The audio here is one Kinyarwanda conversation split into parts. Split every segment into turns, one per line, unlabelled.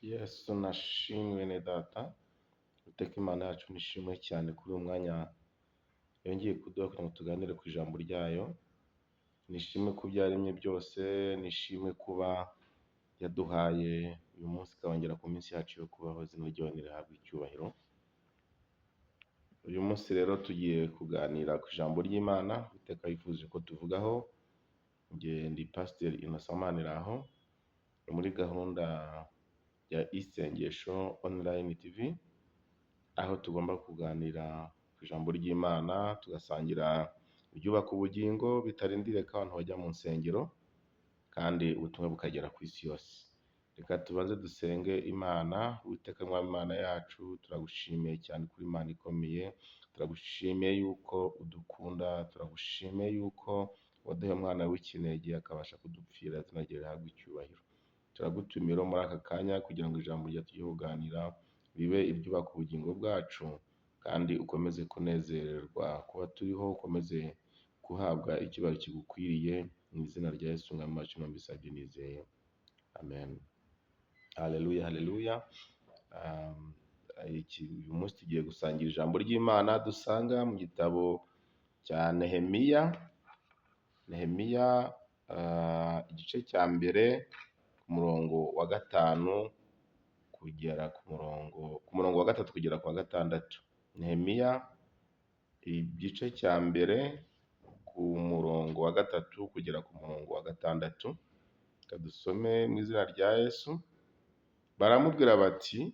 Yesu nashimwe bene data, Uwiteka Imana yacu nishimwe cyane kuri uyu mwanya yongeye kuduha kugira ngo tuganire ku ijambo ryayo. Nishimwe ku byo yaremye byose, nishimwe kuba yaduhaye uyu munsi ikabongera ku minsi yacu yo kubaho, izina ryayo nirihabwe icyubahiro. Uyu munsi rero tugiye kuganira ku ijambo ry'Imana, Uwiteka yifuje ko tuvugaho. Ndi Pasiteri Innocent Maniraho, muri gahunda ya isengesho online TV, aho tugomba kuganira ku ijambo ry'Imana, tugasangira ibyubaka ubugingo bitarindiriye ko abantu bajya mu nsengero, kandi ubutumwa bukagera ku isi yose. Reka tubanze dusenge Imana. Uwiteka Mwami Imana yacu, turagushimiye cyane kuri Imana ikomeye, turagushimiye yuko udukunda, turagushimiye yuko waduhaye umwana w'ikinege akabasha kudupfira, izina ryawe rihabwe icyubahiro. Turagutumira muri aka kanya kugira ngo ijambo ryawe tugiye kuganira bibe ibyubaka ubugingo bwacu, kandi ukomeze kunezererwa kuba turiho, ukomeze guhabwa icyubahiro kigukwiriye, mu izina rya Yesu Umwami wacu mbisabye nizeye, amen. Haleluya, haleluya. Uyu munsi tugiye gusangira ijambo ry'Imana dusanga mu gitabo cya Nehemiya, igice cya mbere ku murongo wa gatanu kugera ku murongo wa gatatu kugera ku wa gatandatu. Nehemiya igice cya mbere ku murongo wa gatatu kugera ku murongo wa gatandatu. Reka dusome mu izina rya Yesu. Baramubwira bati,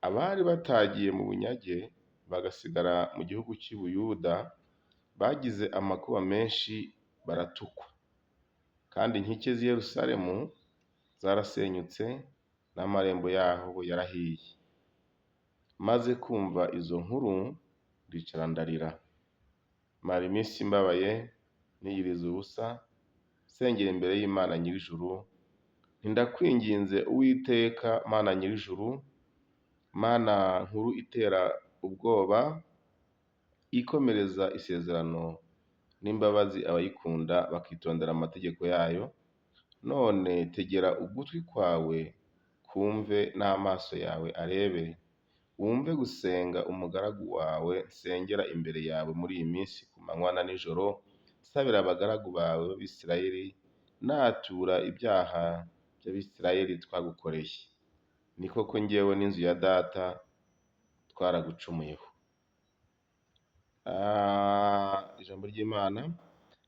abari batagiye mu bunyage bagasigara mu gihugu cy'i Buyuda bagize amakuba menshi, baratukwa, kandi inkike z'i Yerusalemu zarasenyutse n'amarembo yaho yarahiye. Maze kumva izo nkuru ndicara ndarira, mara iminsi mbabaye niyiriza ubusa, nsengera imbere y'Imana nyir'ijuru, nti ndakwinginze Uwiteka Mana nyir'ijuru, Mana nkuru itera ubwoba, ikomereza isezerano n'imbabazi abayikunda bakitondera amategeko yayo, none tegera ugutwi kwawe kumve, n'amaso yawe arebe, wumve gusenga umugaragu wawe nsengera imbere yawe muri iyi minsi ku manywa na nijoro, nsabira abagaragu bawe b'Abisirayeli, natura ibyaha by'Abisirayeli twagukoreye. Ni koko njyewe n'inzu ya data twaragucumuyeho. Ijambo ry'Imana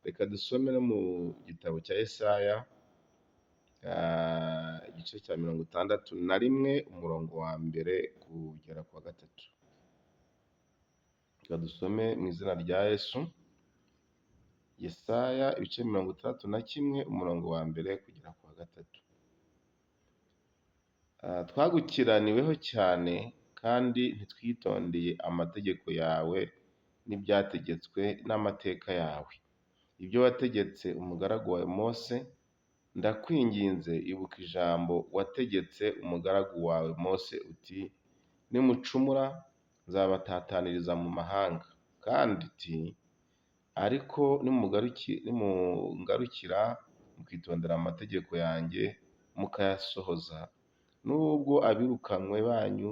reka dusome no mu gitabo cya Yesaya, igice cya 61 umurongo wa mbere kugera ku wa gatatu. Reka dusome mu izina rya Yesu. Yesaya ibice 61 umurongo wa mbere kugera ku wa gatatu. Twagukiraniweho cyane, kandi ntitwitondeye amategeko yawe n'ibyategetswe n'amateka yawe, ibyo wategetse umugaragu wawe Mose. Ndakwinginze ibuka ijambo wategetse umugaragu wawe Mose uti, nimucumura nzabatataniriza mu mahanga, kandi uti, ariko nimungarukira mukitondera amategeko yanjye mukayasohoza, nubwo abirukanywe banyu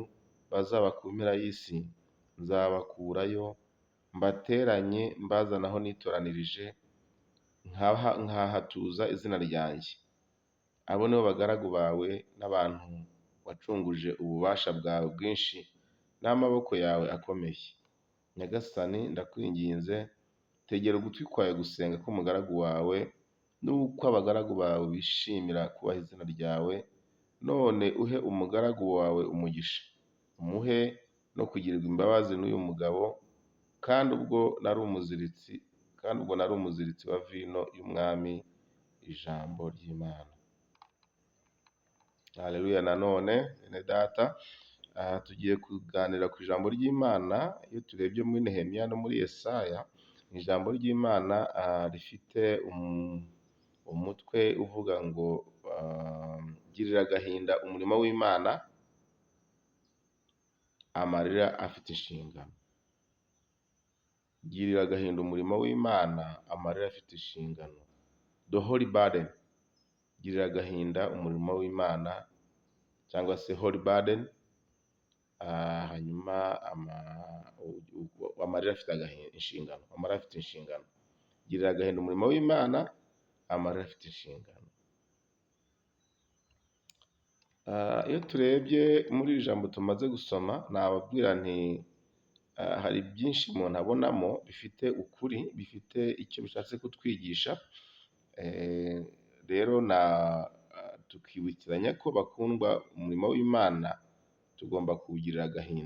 bazaba ku mpera y'isi, nzabakurayo mbateranye mbazana aho nitoranirije, nkahatuza izina ryanjye. Abo nibo bagaragu bawe n'abantu wacunguje ububasha bwawe bwinshi n'amaboko yawe akomeye. Nyagasani, ndakwinginze tegera ugutwi kwawe gusenga k'umugaragu wawe, n'uko abagaragu bawe bishimira kubaha izina ryawe. None uhe umugaragu wawe umugisha, umuhe no kugirirwa imbabazi n'uyu mugabo, kandi ubwo nari umuziritsi wa vino y'umwami. Ijambo ry'Imana. Haleluya. Nanone bene data, tugiye kuganira ku ijambo ry'Imana. Iyo turebye muri Nehemiya no muri Yesaya, ijambo ry'Imana rifite umutwe uvuga ngo girira agahinda umurimo w'Imana, amarira afite inshingano. Girira agahinda umurimo w'Imana, amarira afite inshingano. The holy burden. Girira agahinda umurimo w'Imana, cyangwa se holy burden. Hanyuma amarira afite inshingano, amarira afite inshingano. Girira agahinda umurimo w'Imana, amarira afite inshingano. Iyo turebye muri iri jambo tumaze gusoma, nababwira nti hari byinshi umuntu abonamo bifite ukuri, bifite icyo bishatse kutwigisha. Rero tukibukiranya ko bakundwa, umurimo w'Imana tugomba kuwugirira agahinda.